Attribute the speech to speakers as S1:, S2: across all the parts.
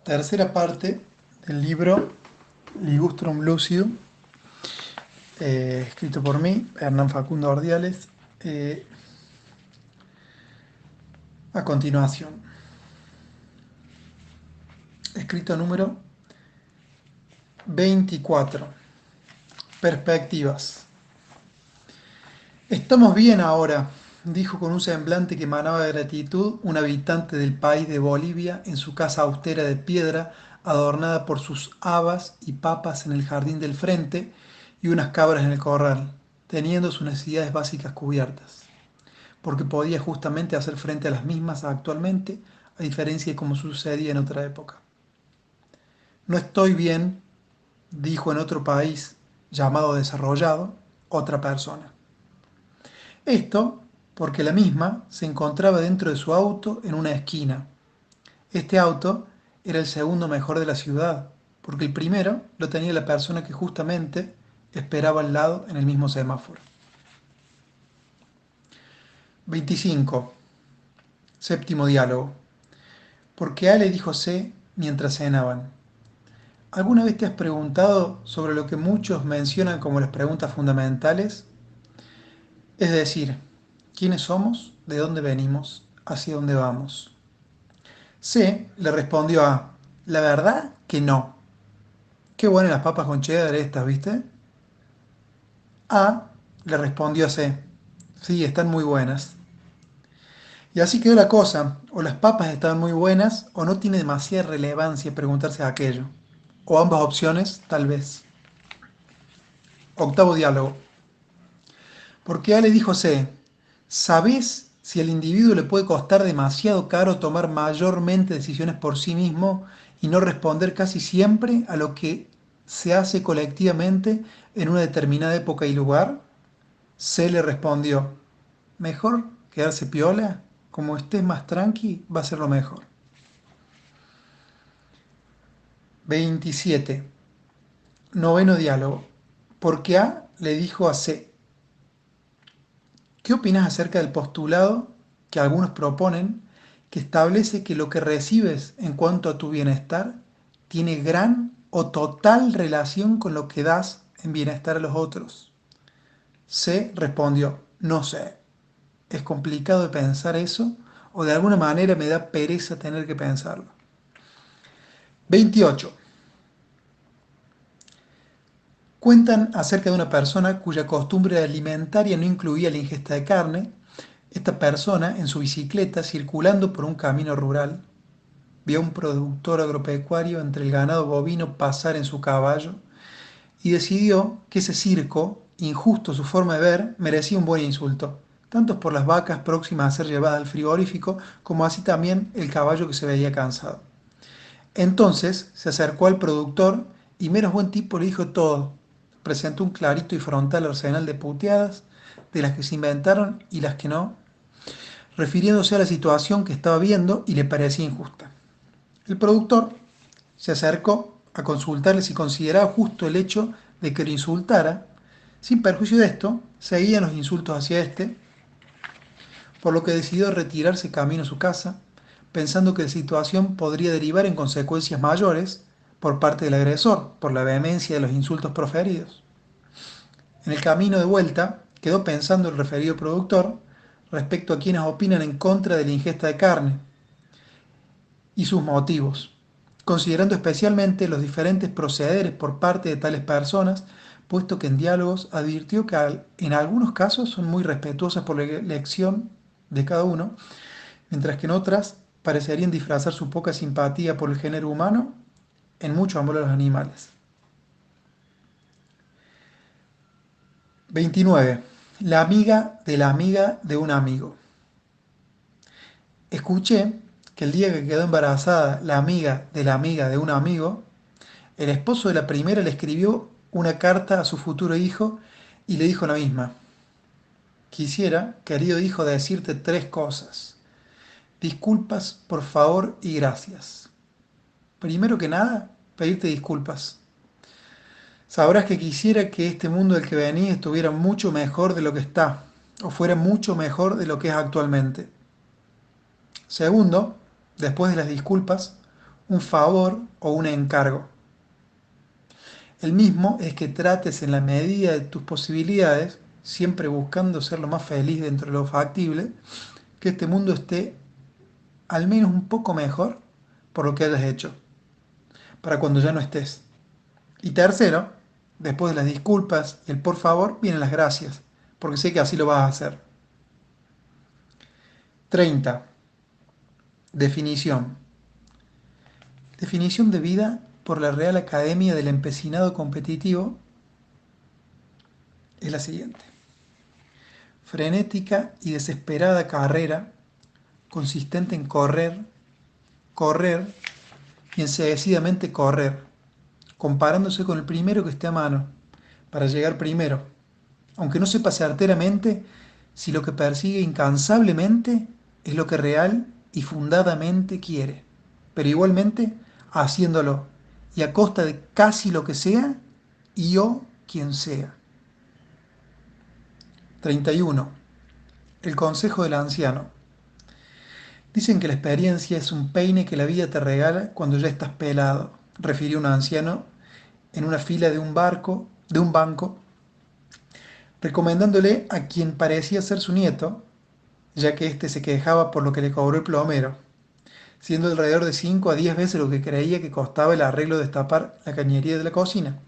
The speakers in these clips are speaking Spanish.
S1: tercera parte del libro Ligustrum Lucidum, escrito por mí, Hernán Facundo Ordiales. eh, a continuación, escrito número 24. Perspectivas. Estamos bien ahora, dijo con un semblante que emanaba de gratitud un habitante del país de Bolivia en su casa austera de piedra, adornada por sus habas y papas en el jardín del frente y unas cabras en el corral, teniendo sus necesidades básicas cubiertas, porque podía justamente hacer frente a las mismas actualmente, a diferencia de como sucedía en otra época. No estoy bien, dijo en otro país llamado desarrollado, otra persona. Esto porque la misma se encontraba dentro de su auto en una esquina. Este auto era el segundo mejor de la ciudad, porque el primero lo tenía la persona que justamente esperaba al lado en el mismo semáforo. 25. Séptimo diálogo. Porque A le dijo C mientras cenaban. ¿Alguna vez te has preguntado sobre lo que muchos mencionan como las preguntas fundamentales? Es decir, ¿quiénes somos? ¿De dónde venimos? ¿Hacia dónde vamos? C le respondió a, la verdad que no. Qué buenas las papas con cheddar estas, ¿viste? A le respondió a C, sí, están muy buenas. Y así quedó la cosa, o las papas estaban muy buenas, o no tiene demasiada relevancia preguntarse aquello. O ambas opciones, tal vez. Octavo diálogo. Porque A le dijo C, ¿sabés si al individuo le puede costar demasiado caro tomar mayormente decisiones por sí mismo y no responder casi siempre a lo que se hace colectivamente en una determinada época y lugar? C le respondió, mejor quedarse piola, como estés más tranqui, va a ser lo mejor. 27. Noveno diálogo. Porque A le dijo a C, ¿qué opinas acerca del postulado que algunos proponen que establece que lo que recibes en cuanto a tu bienestar tiene gran o total relación con lo que das en bienestar a los otros? C respondió, no sé, es complicado de pensar eso o de alguna manera me da pereza tener que pensarlo. 28. Cuentan acerca de una persona cuya costumbre alimentaria no incluía la ingesta de carne. Esta persona, en su bicicleta, circulando por un camino rural, vio a un productor agropecuario entre el ganado bovino pasar en su caballo y decidió que ese circo, injusto a su forma de ver, merecía un buen insulto, tanto por las vacas próximas a ser llevadas al frigorífico, como así también el caballo que se veía cansado. Entonces se acercó al productor y menos buen tipo le dijo todo. Presentó un clarito y frontal arsenal de puteadas, de las que se inventaron y las que no, refiriéndose a la situación que estaba viendo y le parecía injusta. El productor se acercó a consultarle si consideraba justo el hecho de que lo insultara. Sin perjuicio de esto, seguían los insultos hacia este, por lo que decidió retirarse camino a su casa, pensando que la situación podría derivar en consecuencias mayores por parte del agresor, por la vehemencia de los insultos proferidos. En el camino de vuelta, quedó pensando el referido productor respecto a quienes opinan en contra de la ingesta de carne y sus motivos, considerando especialmente los diferentes procederes por parte de tales personas, puesto que en diálogos advirtió que en algunos casos son muy respetuosas por la elección de cada uno, mientras que en otras parecerían disfrazar su poca simpatía por el género humano en mucho amor a los animales. 29. La amiga de un amigo. Escuché que el día que quedó embarazada la amiga de un amigo, el esposo de la primera le escribió una carta a su futuro hijo y le dijo la misma. Quisiera, querido hijo, decirte tres cosas. Disculpas, por favor, y gracias. Primero que nada, pedirte disculpas. Sabrás que quisiera que este mundo del que venís estuviera mucho mejor de lo que está, o fuera mucho mejor de lo que es actualmente. Segundo, después de las disculpas, un favor o un encargo. El mismo es que trates en la medida de tus posibilidades, siempre buscando ser lo más feliz dentro de lo factible, que este mundo esté al menos un poco mejor por lo que hayas hecho, para cuando ya no estés. Y tercero, después de las disculpas y el por favor, vienen las gracias, porque sé que así lo vas a hacer. 30. Definición. Definición de vida por la Real Academia del Empecinado Competitivo es la siguiente. Frenética y desesperada carrera consistente en correr, correr y enseguecidamente correr, comparándose con el primero que esté a mano, para llegar primero, aunque no sepa certeramente si lo que persigue incansablemente es lo que real y fundadamente quiere, pero igualmente haciéndolo, y a costa de casi lo que sea y o quien sea. 31. El consejo del anciano. Dicen que la experiencia es un peine que la vida te regala cuando ya estás pelado, refirió un anciano en una fila de un banco, recomendándole a quien parecía ser su nieto, ya que éste se quejaba por lo que le cobró el plomero, siendo alrededor de 5 a 10 veces lo que creía que costaba el arreglo de destapar la cañería de la cocina.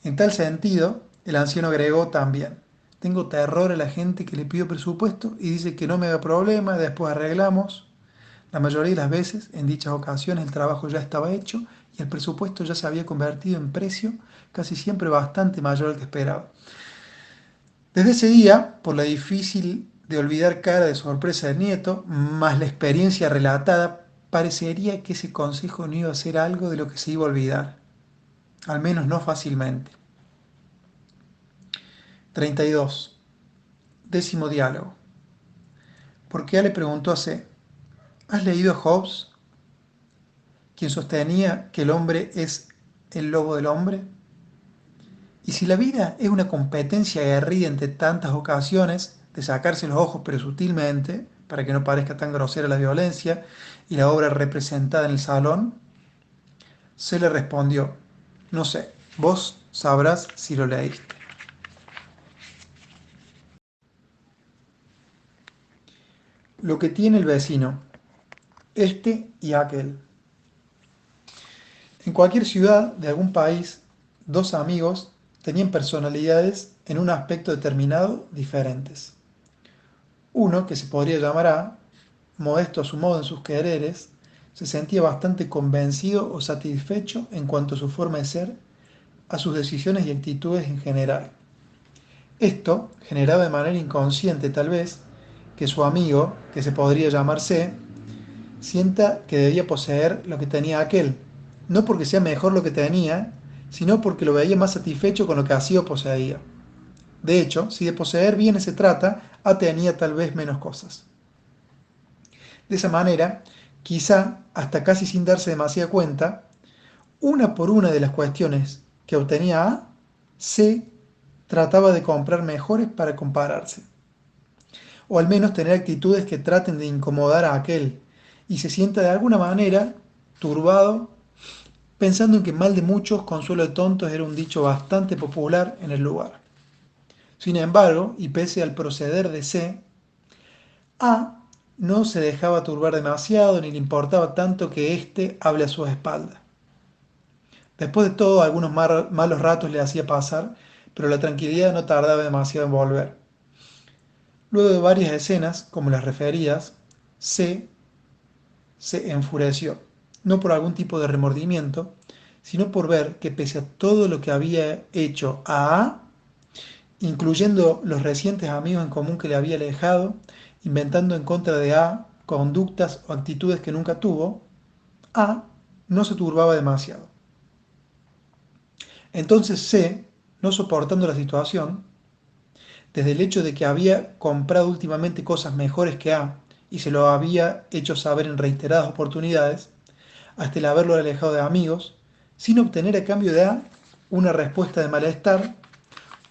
S1: En tal sentido, el anciano agregó también: tengo terror a la gente que le pido presupuesto y dice que no me da problema, después arreglamos. La mayoría de las veces, en dichas ocasiones, el trabajo ya estaba hecho y el presupuesto ya se había convertido en precio, casi siempre bastante mayor al que esperaba. Desde ese día, por la difícil de olvidar cara de sorpresa del nieto, más la experiencia relatada, parecería que ese consejo no iba a ser algo de lo que se iba a olvidar, al menos no fácilmente. 32. Décimo diálogo. Porque A le preguntó a C: ¿has leído a Hobbes, quien sostenía que el hombre es el lobo del hombre? Y si la vida es una competencia aguerrida entre tantas ocasiones de sacarse los ojos pero sutilmente, para que no parezca tan grosera la violencia y la obra representada en el salón, se le respondió: no sé, vos sabrás si lo leíste. Lo que tiene el vecino, este y aquel. En cualquier ciudad de algún país, dos amigos tenían personalidades en un aspecto determinado diferentes. Uno, que se podría llamar A, modesto a su modo en sus quereres, se sentía bastante convencido o satisfecho en cuanto a su forma de ser, a sus decisiones y actitudes en general. Esto generaba de manera inconsciente, tal vez, que su amigo, que se podría llamar C, sienta que debía poseer lo que tenía aquel, no porque sea mejor lo que tenía, sino porque lo veía más satisfecho con lo que hacía o poseía. De hecho, si de poseer bienes se trata, A tenía tal vez menos cosas. De esa manera, quizá hasta casi sin darse demasiada cuenta, una por una de las cuestiones que obtenía A, C trataba de comprar mejores para compararse, o al menos tener actitudes que traten de incomodar a aquel, y se sienta de alguna manera turbado, pensando en que mal de muchos, consuelo de tontos era un dicho bastante popular en el lugar. Sin embargo, y pese al proceder de C, A no se dejaba turbar demasiado ni le importaba tanto que éste hable a su espalda. Después de todo, algunos malos ratos le hacía pasar, pero la tranquilidad no tardaba demasiado en volver. Luego de varias escenas, como las referidas, C se enfureció, no por algún tipo de remordimiento, sino por ver que pese a todo lo que había hecho a, incluyendo los recientes amigos en común que le había alejado, inventando en contra de A conductas o actitudes que nunca tuvo, A no se turbaba demasiado. Entonces C, no soportando la situación, desde el hecho de que había comprado últimamente cosas mejores que A y se lo había hecho saber en reiteradas oportunidades, hasta el haberlo alejado de amigos, sin obtener a cambio de A una respuesta de malestar,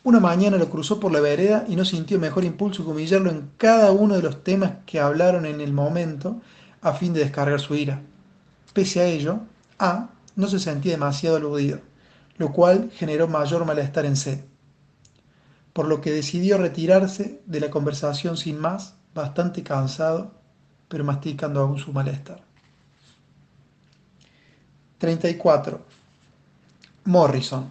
S1: una mañana lo cruzó por la vereda y no sintió mejor impulso que humillarlo en cada uno de los temas que hablaron en el momento a fin de descargar su ira. Pese a ello, A no se sentía demasiado aludido, lo cual generó mayor malestar en C, por lo que decidió retirarse de la conversación sin más, bastante cansado, pero masticando aún su malestar. 34. Morrison.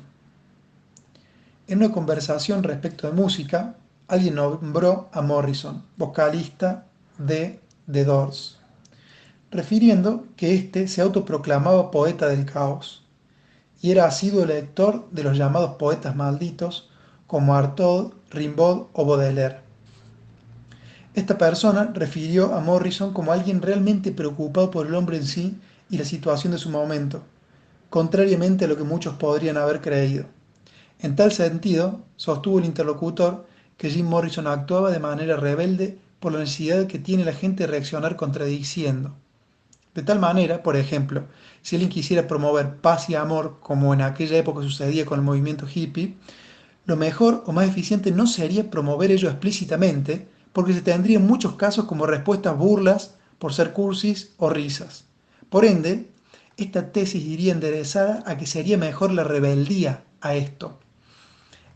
S1: En una conversación respecto de música, alguien nombró a Morrison, vocalista de The Doors, refiriendo que éste se autoproclamaba poeta del caos y era asiduo lector de los llamados poetas malditos como Artaud, Rimbaud o Baudelaire. Esta persona refirió a Morrison como alguien realmente preocupado por el hombre en sí y la situación de su momento, contrariamente a lo que muchos podrían haber creído. En tal sentido, sostuvo el interlocutor que Jim Morrison actuaba de manera rebelde por la necesidad que tiene la gente de reaccionar contradiciendo. De tal manera, por ejemplo, si alguien quisiera promover paz y amor, como en aquella época sucedía con el movimiento hippie, lo mejor o más eficiente no sería promover ello explícitamente, porque se tendría en muchos casos como respuestas burlas por ser cursis o risas. Por ende, esta tesis iría enderezada a que sería mejor la rebeldía a esto.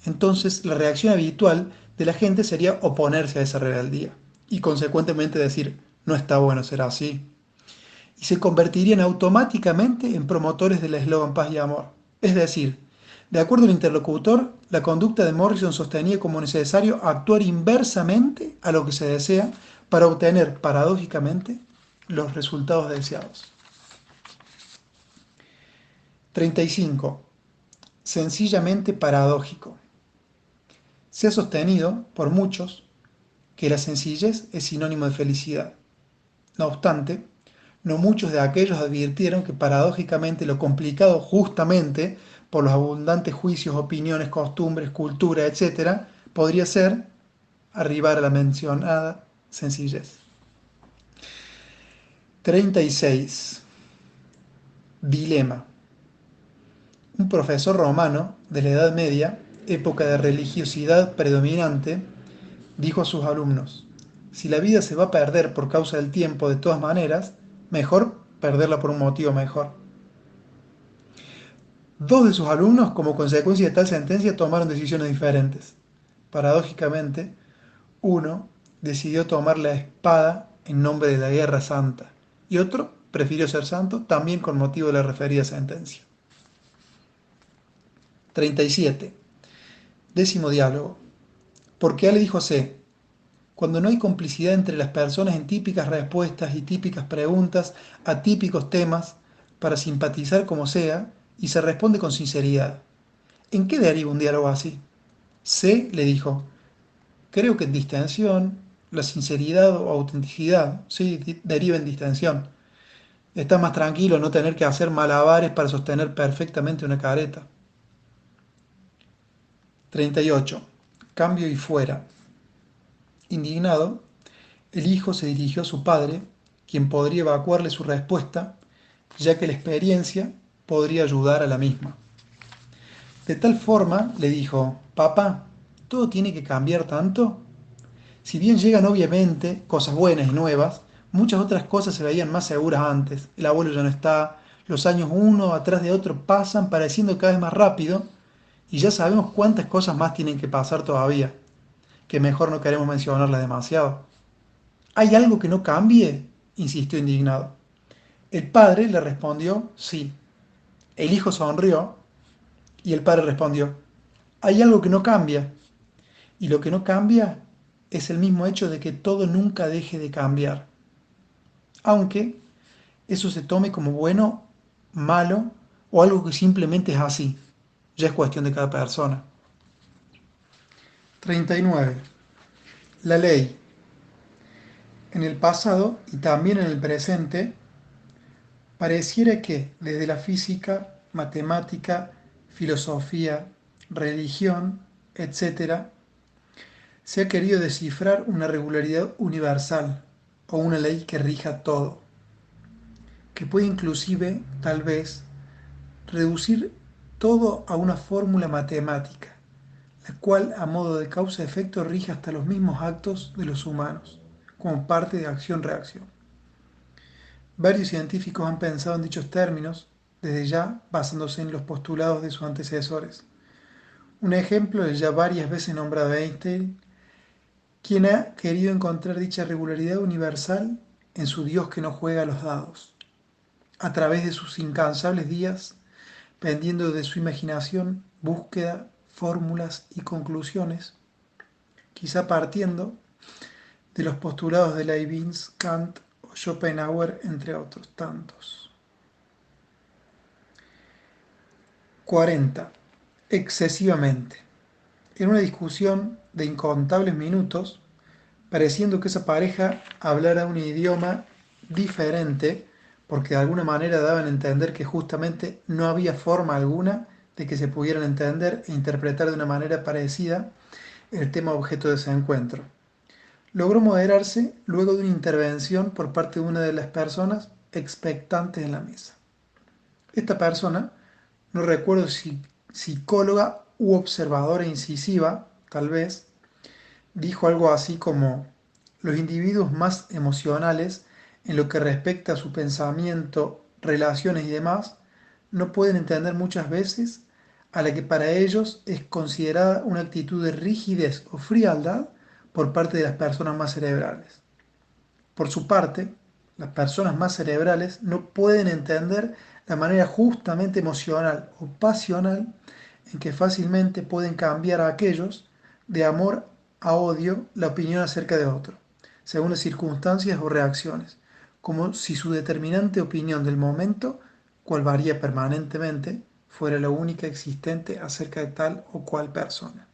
S1: Entonces, la reacción habitual de la gente sería oponerse a esa rebeldía y consecuentemente decir, no está bueno ser así. Y se convertirían automáticamente en promotores del eslogan paz y amor. Es decir, de acuerdo al interlocutor, la conducta de Morrison sostenía como necesario actuar inversamente a lo que se desea para obtener, paradójicamente, los resultados deseados. 35. Sencillamente paradójico. Se ha sostenido, por muchos, que la sencillez es sinónimo de felicidad. No obstante, no muchos de aquellos advirtieron que paradójicamente lo complicado justamente por los abundantes juicios, opiniones, costumbres, cultura, etc., podría ser arribar a la mencionada sencillez. 36. Dilema. Un profesor romano de la Edad Media, época de religiosidad predominante, dijo a sus alumnos, si la vida se va a perder por causa del tiempo de todas maneras, mejor perderla por un motivo mejor. Dos de sus alumnos, como consecuencia de tal sentencia, tomaron decisiones diferentes. Paradójicamente, uno decidió tomar la espada en nombre de la guerra santa y otro prefirió ser santo también con motivo de la referida sentencia. 37. Décimo diálogo. Porque A le dijo C, cuando no hay complicidad entre las personas en típicas respuestas y típicas preguntas a típicos temas para simpatizar como sea y se responde con sinceridad. ¿En qué deriva un diálogo así? C le dijo, creo que en distensión, la sinceridad o autenticidad, sí, deriva en distensión. Está más tranquilo no tener que hacer malabares para sostener perfectamente una careta. 38. Cambio y fuera. Indignado, el hijo se dirigió a su padre, quien podría evacuarle su respuesta, ya que la experiencia podría ayudar a la misma. De tal forma, le dijo, papá, ¿todo tiene que cambiar tanto? Si bien llegan obviamente cosas buenas y nuevas, muchas otras cosas se veían más seguras antes. El abuelo ya no está, los años uno atrás de otro pasan pareciendo cada vez más rápido y ya sabemos cuántas cosas más tienen que pasar todavía, que mejor no queremos mencionarlas demasiado. ¿Hay algo que no cambie? Insistió indignado. El padre le respondió sí. El hijo sonrió y el padre respondió, hay algo que no cambia. Y lo que no cambia es el mismo hecho de que todo nunca deje de cambiar. Aunque eso se tome como bueno, malo o algo que simplemente es así. Ya es cuestión de cada persona. 39. La ley. En el pasado y también en el presente, pareciera que desde la física, matemática, filosofía, religión, etc., se ha querido descifrar una regularidad universal o una ley que rija todo, que puede inclusive, tal vez, reducir todo a una fórmula matemática, la cual a modo de causa-efecto rige hasta los mismos actos de los humanos, como parte de acción-reacción. Varios científicos han pensado en dichos términos, desde ya basándose en los postulados de sus antecesores. Un ejemplo es ya varias veces nombrado Einstein, quien ha querido encontrar dicha regularidad universal en su Dios que no juega a los dados. A través de sus incansables días, pendiendo de su imaginación, búsqueda, fórmulas y conclusiones, quizá partiendo de los postulados de Leibniz, Kant o Schopenhauer, entre otros tantos. 40. Excesivamente. En una discusión de incontables minutos, pareciendo que esa pareja hablara un idioma diferente, porque de alguna manera daban a entender que justamente no había forma alguna de que se pudieran entender e interpretar de una manera parecida el tema objeto de ese encuentro. Logró moderarse luego de una intervención por parte de una de las personas expectantes en la mesa. Esta persona, no recuerdo si psicóloga u observadora incisiva, tal vez, dijo algo así como: los individuos más emocionales, en lo que respecta a su pensamiento, relaciones y demás, no pueden entender muchas veces a la que para ellos es considerada una actitud de rigidez o frialdad por parte de las personas más cerebrales. Por su parte, las personas más cerebrales no pueden entender la manera justamente emocional o pasional en que fácilmente pueden cambiar a aquellos de amor a odio la opinión acerca de otro, según las circunstancias o reacciones, como si su determinante opinión del momento, cual varía permanentemente, fuera la única existente acerca de tal o cual persona.